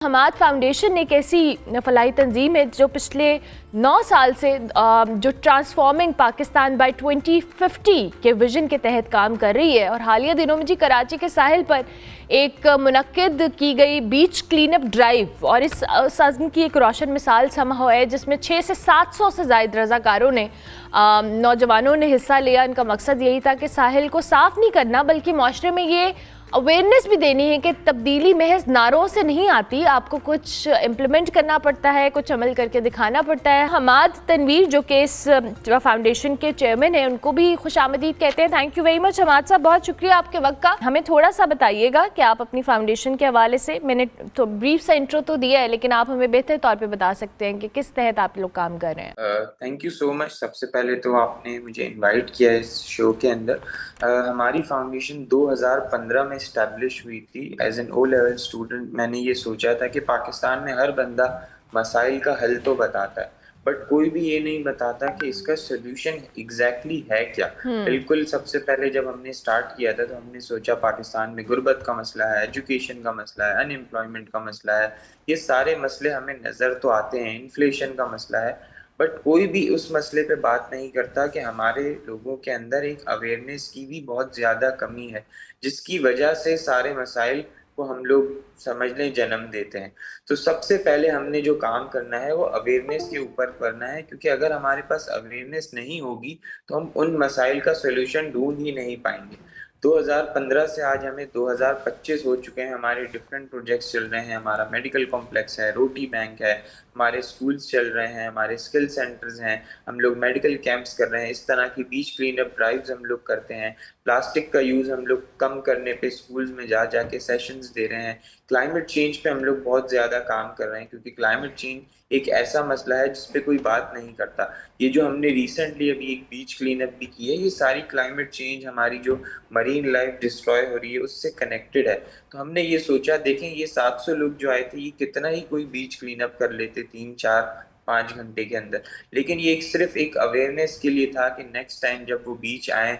Hammad foundation एक ऐसी फलाही तंजीम है जो पिछले 9 साल से जो ट्रांसफॉर्मिंग पाकिस्तान बाय 2050 के विजन के तहत काम कर रही है। और हालिया दिनों में जी कराची के साहिल पर एक मुनक्किद की गई बीच क्लीनअप ड्राइव और इस अज़्म की एक रोशन मिसाल समा है जिसमें 600 से 700 से ज़ायद रज़ाकारों ने नौजवानों ने हिस्सा लिया। इनका मकसद यही था कि साहिल को साफ़ नहीं करना बल्कि माशरे में ये अवेयरनेस भी देनी है कि तब्दीली महज नारों से नहीं आती, आपको कुछ इम्प्लीमेंट करना पड़ता है, कुछ अमल करके दिखाना पड़ता है। हमाद तनवीर जो कि इस फाउंडेशन के चेयरमैन हैं उनको भी खुशामदीद कहते हैं। Thank you very much Hamad साहब, बहुत शुक्रिया आपके वक्त का। हमें थोड़ा सा बताइएगा कि आप अपनी फाउंडेशन के हवाले से, मैंने तो ब्रीफ सा इंट्रो तो दिया है लेकिन आप हमें बेहतर तौर पर बता सकते हैं कि किस तहत आप लोग काम कर रहे हैं। Thank you so much. सबसे पहले तो आपने मुझे इनवाइट किया इस शो के अंदर। हमारी फाउंडेशन 2015 में इस्टेब्लिश हुई थी as an O level student. मैंने ये सोचा था कि पाकिस्तान में हर बंदा मसाइल का हल तो बताता है बट कोई भी ये नहीं बताता कि इसका सोल्यूशन एग्जैक्टली है क्या। बिल्कुल सबसे पहले जब हमने स्टार्ट किया था तो हमने सोचा पाकिस्तान में गुर्बत का मसला है, एजुकेशन का मसला है, अनएम्प्लॉयमेंट का मसला है, ये सारे मसले हमें नज़र तो आते हैं, इन्फ्लेशन का मसला है, बट कोई भी उस मसले पे बात नहीं करता कि हमारे लोगों के अंदर एक अवेयरनेस की भी बहुत ज़्यादा कमी है जिसकी वजह से सारे मसाइल को हम लोग समझ लें जन्म देते हैं। तो सबसे पहले हमने जो काम करना है वो अवेयरनेस के ऊपर करना है, क्योंकि अगर हमारे पास अवेयरनेस नहीं होगी तो हम उन मसाइल का सोल्यूशन ढूंढ ही नहीं पाएंगे। 2015 से आज हमें 2025 हो चुके हैं, हमारे डिफरेंट प्रोजेक्ट्स चल रहे हैं, हमारा मेडिकल कॉम्प्लेक्स है, रोटी बैंक है, हमारे स्कूल्स चल रहे हैं, हमारे स्किल सेंटर्स हैं, हम लोग मेडिकल कैंप्स कर रहे हैं, इस तरह की बीच क्लीन अप ड्राइव्स हम लोग करते हैं, प्लास्टिक का यूज़ हम लोग कम करने पे स्कूल्स में जा के सेशंस दे रहे हैं, क्लाइमेट चेंज पे हम लोग बहुत ज़्यादा काम कर रहे हैं क्योंकि क्लाइमेट चेंज एक ऐसा मसला है जिस पे कोई बात नहीं करता। ये जो हमने रिसेंटली अभी एक बीच क्लीन अप भी की है, ये सारी क्लाइमेट चेंज, हमारी जो मरीन लाइफ डिस्ट्रॉय हो रही है उससे कनेक्टेड है। तो हमने ये सोचा, देखें ये 700 लोग जो आए थे ये कितना ही कोई बीच क्लीन अप कर लेते 3 4 5 घंटे के अंदर, लेकिन ये सिर्फ एक अवेयरनेस के लिए था कि नेक्स्ट टाइम जब वो बीच आए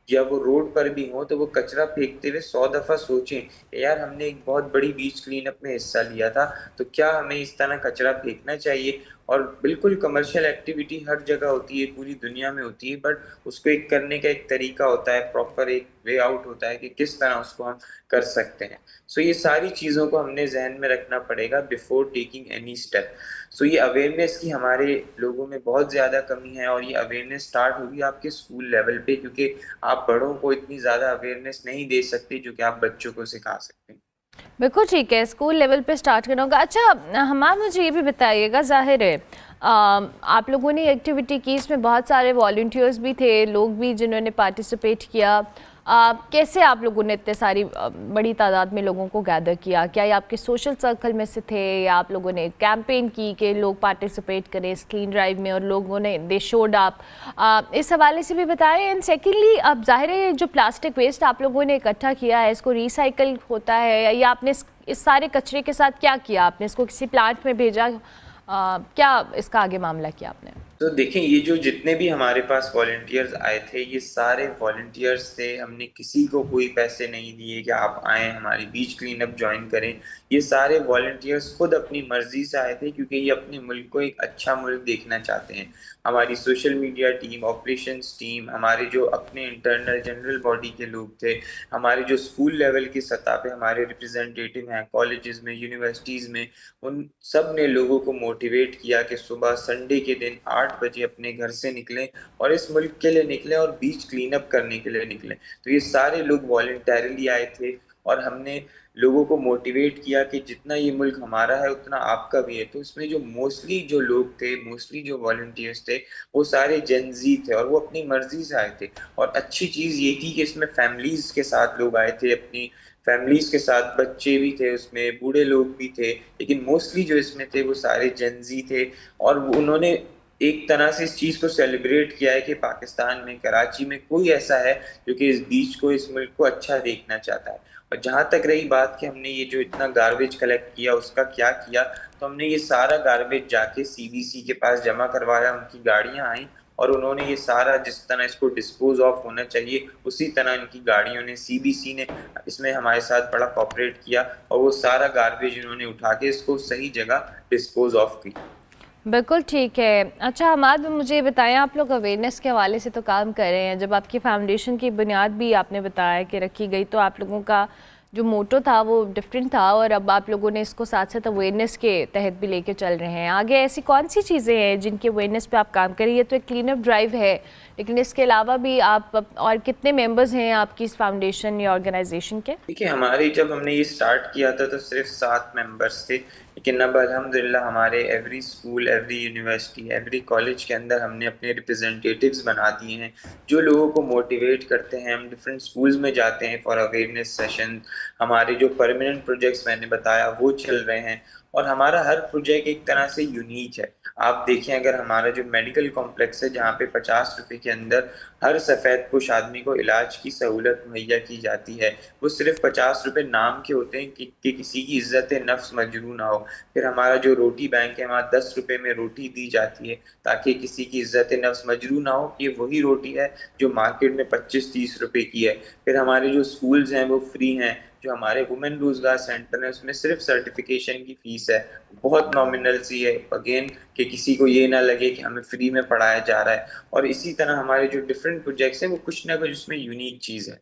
या वो रोड पर भी हो तो वो कचरा फेंकते हुए 100 दफा सोचें यार हमने एक बहुत बड़ी बीच क्लीन अप में हिस्सा लिया था तो क्या हमें इस तरह कचरा फेंकना चाहिए। और बिल्कुल कमर्शियल एक्टिविटी हर जगह होती है, पूरी दुनिया में होती है, बट उसको एक करने का एक तरीका होता है, प्रॉपर एक वे आउट होता है कि किस तरह उसको हम कर सकते हैं। सो ये सारी चीज़ों को हमने जहन में रखना पड़ेगा बिफोर टेकिंग एनी स्टेप। सो ये अवेयरनेस की हमारे लोगों में बहुत ज़्यादा कमी है और ये अवेयरनेस स्टार्ट होगी आपके स्कूल लेवल पे, क्योंकि आप बड़ों को इतनी ज़्यादा अवेयरनेस नहीं दे सकते जो कि आप बच्चों को सिखा सकते हैं। बिल्कुल ठीक है, स्कूल लेवल पे स्टार्ट करना होगा। अच्छा हमारा मुझे ये भी बताइएगा, ज़ाहिर है आप लोगों ने एक्टिविटी की, इसमें बहुत सारे वॉलंटियर्स भी थे, लोग भी जिन्होंने पार्टिसिपेट किया। कैसे आप लोगों ने इतने सारी बड़ी तादाद में लोगों को गैदर किया? क्या ये आपके सोशल सर्कल में से थे या आप लोगों ने कैंपेन की कि लोग पार्टिसिपेट करें इस क्लीन ड्राइव में और लोगों ने दे शोड आप इस हवाले से भी बताएं। एंड सेकेंडली, अब ज़ाहिर है जो प्लास्टिक वेस्ट आप लोगों ने इकट्ठा किया है इसको रिसाइकल होता है या आपने इस सारे कचरे के साथ क्या किया? आपने इसको किसी प्लांट में भेजा? क्या इसका आगे मामला किया आपने? तो देखें ये जो जितने भी हमारे पास वॉलंटियर्स आए थे ये सारे वॉलंटियर्स थे, हमने किसी को कोई पैसे नहीं दिए कि आप आएँ हमारी बीच क्लीन अप ज्वाइन करें। ये सारे वॉलंटियर्स खुद अपनी मर्जी से आए थे क्योंकि ये अपने मुल्क को एक अच्छा मुल्क देखना चाहते हैं। हमारी social media team, operations team, हमारे जो अपने इंटरनल जनरल बॉडी के लोग थे, हमारे जो स्कूल लेवल की सतह पे हमारे रिप्रेजेंटेटिव हैं कॉलेजेस में, यूनिवर्सिटीज़ में, उन सब ने लोगों को मोटिवेट किया कि सुबह संडे के दिन 8 बजे अपने घर से निकलें और इस मुल्क के लिए निकलें और बीच क्लीन अप करने के लिए निकलें। तो ये सारे लोग वॉलंटरली आए थे और हमने लोगों को मोटिवेट किया कि जितना ये मुल्क हमारा है उतना आपका भी है। तो इसमें जो मोस्टली जो लोग थे, मोस्टली जो वॉलंटियर्स थे, वो सारे जेनजी थे और वो अपनी मर्जी से आए थे। और अच्छी चीज़ ये थी कि इसमें फैमिलीज के साथ लोग आए थे, अपनी फैमिलीज के साथ, बच्चे भी थे उसमें, बूढ़े लोग भी थे, लेकिन मोस्टली जो इसमें थे वो सारे जेनजी थे। और उन्होंने एक तरह से इस चीज़ को सेलिब्रेट किया है कि पाकिस्तान में, कराची में कोई ऐसा है जो कि इस बीच को, इस मुल्क को अच्छा देखना चाहता है। और जहाँ तक रही बात कि हमने ये जो इतना गार्बेज कलेक्ट किया उसका क्या किया, तो हमने ये सारा गार्बेज जाके CBC के पास जमा करवाया, उनकी गाड़ियाँ आई اور انہوں نے یہ سارا جس طرح اس کو ڈسپوز آف ہونا چاہیے اسی طرح ان کی گاڑیوں نے CBC نے اس میں ہمارے ساتھ بڑا کوپریٹ کیا اور وہ سارا گاربیج انہوں نے اٹھا کے اس کو صحیح جگہ ڈسپوز آف کی. بالکل ٹھیک ہے. اچھا حماد، مجھے بتائیں، آپ لوگ اویئرنیس کے حوالے سے تو کام کر رہے ہیں. جب آپ کی فاؤنڈیشن کی بنیاد بھی آپ نے بتایا کہ رکھی گئی تو آپ لوگوں کا جو موٹو تھا وہ ڈفرینٹ تھا، اور اب آپ لوگوں نے اس کو ساتھ ساتھ اویئرنیس کے تحت بھی لے کے چل رہے ہیں. آگے ایسی کون سی چیزیں ہیں جن کے اویئرنیس پہ آپ کام کریں؟ یہ تو ایک کلین اپ ڈرائیو ہے، لیکن اس کے علاوہ بھی آپ اور کتنے ممبرز ہیں آپ کی اس فاؤنڈیشن یا آرگنائزیشن کے؟ دیکھیے ہماری جب ہم نے یہ سٹارٹ کیا تھا تو صرف 7 ممبرس تھے، لیکن اب الحمدللہ ہمارے every school, every university, every college کے اندر ہم نے اپنے ریپرزنٹیٹیوز بنا دیے ہیں جو لوگوں کو موٹیویٹ کرتے ہیں. ہم ڈفرینٹ اسکولز میں جاتے ہیں فار اویئرنیس سیشن. ہمارے جو پرماننٹ پروجیکٹس میں نے بتایا وہ چل رہے ہیں، اور ہمارا ہر پروجیکٹ ایک طرح سے یونیک ہے. آپ دیکھیں اگر ہمارا جو میڈیکل کمپلیکس ہے جہاں پہ 50 روپے کے اندر ہر سفید پوش آدمی کو علاج کی سہولت مہیا کی جاتی ہے، وہ صرف 50 روپے نام کے ہوتے ہیں کہ کسی کی عزت نفس مجروح نہ ہو. پھر ہمارا جو روٹی بینک ہے وہاں 10 روپے میں روٹی دی جاتی ہے تاکہ کسی کی عزت نفس مجروح نہ ہو. یہ وہی روٹی ہے جو مارکیٹ میں 25-30 روپے کی ہے. پھر ہمارے جو اسکولز ہیں وہ فری ہیں. جو ہمارے وومن روزگار سینٹر ہے اس میں صرف سرٹیفکیشن کی فیس ہے، بہت نامنل سی ہے اگین، کہ کسی کو یہ نہ لگے کہ ہمیں فری میں پڑھایا جا رہا ہے. اور اسی طرح ہمارے جو ڈفرینٹ پروجیکٹس ہیں وہ کچھ نہ کچھ اس میں یونیک چیز ہے.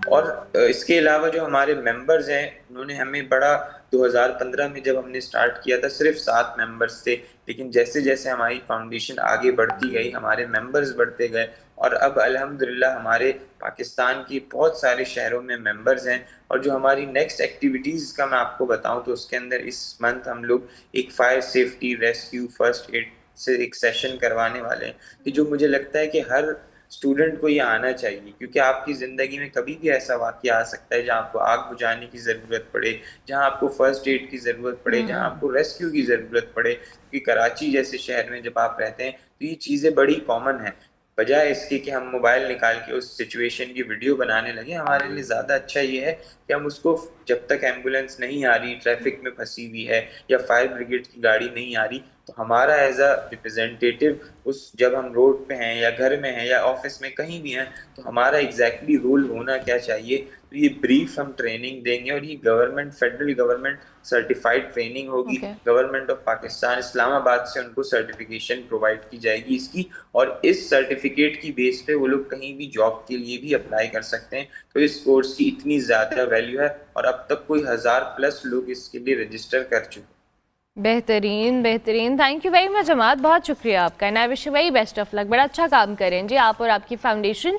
اور اس کے علاوہ جو ہمارے ممبرز ہیں انہوں نے ہمیں بڑا 2015 میں جب ہم نے سٹارٹ کیا تھا صرف 7 ممبرز تھے، لیکن جیسے جیسے ہماری فاؤنڈیشن آگے بڑھتی گئی ہمارے ممبرز بڑھتے گئے، اور اب الحمدللہ ہمارے پاکستان کی بہت سارے شہروں میں ممبرز ہیں. اور جو ہماری نیکسٹ ایکٹیویٹیز کا میں آپ کو بتاؤں تو اس کے اندر اس منتھ ہم لوگ ایک fire safety rescue first aid سے ایک سیشن کروانے والے ہیں، کہ جو مجھے لگتا ہے کہ ہر اسٹوڈنٹ کو یہ آنا چاہیے، کیونکہ آپ کی زندگی میں کبھی بھی ایسا واقعہ آ سکتا ہے جہاں آپ کو آگ بجھانے کی ضرورت پڑے، جہاں آپ کو فرسٹ ایڈ کی ضرورت پڑے، جہاں آپ کو ریسکیو کی ضرورت پڑے. کیونکہ کراچی جیسے شہر میں جب آپ رہتے ہیں تو یہ چیزیں بڑی کامن ہیں. بجائے اس کے کہ ہم موبائل نکال کے اس سچویشن کی ویڈیو بنانے لگے، ہمارے لیے زیادہ اچھا یہ ہے کہ ہم اس کو جب تک ایمبولینس نہیں آ رہی، ٹریفک میں پھنسی ہوئی ہے یا فائر بریگیڈ کی گاڑی نہیں آ رہی، تو ہمارا ایز اے ریپرزینٹیٹیو جب ہم روڈ پہ ہیں یا گھر میں ہیں یا آفس میں کہیں بھی ہیں تو ہمارا ایگزیکٹلی رول ہونا کیا چاہیے. تو یہ بریف ہم ٹریننگ دیں گے، اور یہ government, federal government certified training ہوگی. گورنمنٹ آف پاکستان اسلام آباد سے ان کو سرٹیفکیشن پرووائڈ کی جائے گی اس کی، اور اس سرٹیفکیٹ کی بیس پہ وہ لوگ کہیں بھی جاب کے لیے بھی اپلائی کر سکتے ہیں. تو اس کورس کی اتنی زیادہ ویلیو ہے، اور اب تک کوئی 1000+ لوگ اس کے لیے رجسٹر کر چکے. بہترین بہترین، thank you very much Hammad, بہت شکریہ آپ کا. And I wish you very best of luck. بڑا اچھا کام کریں جی آپ اور آپ کی فاؤنڈیشن.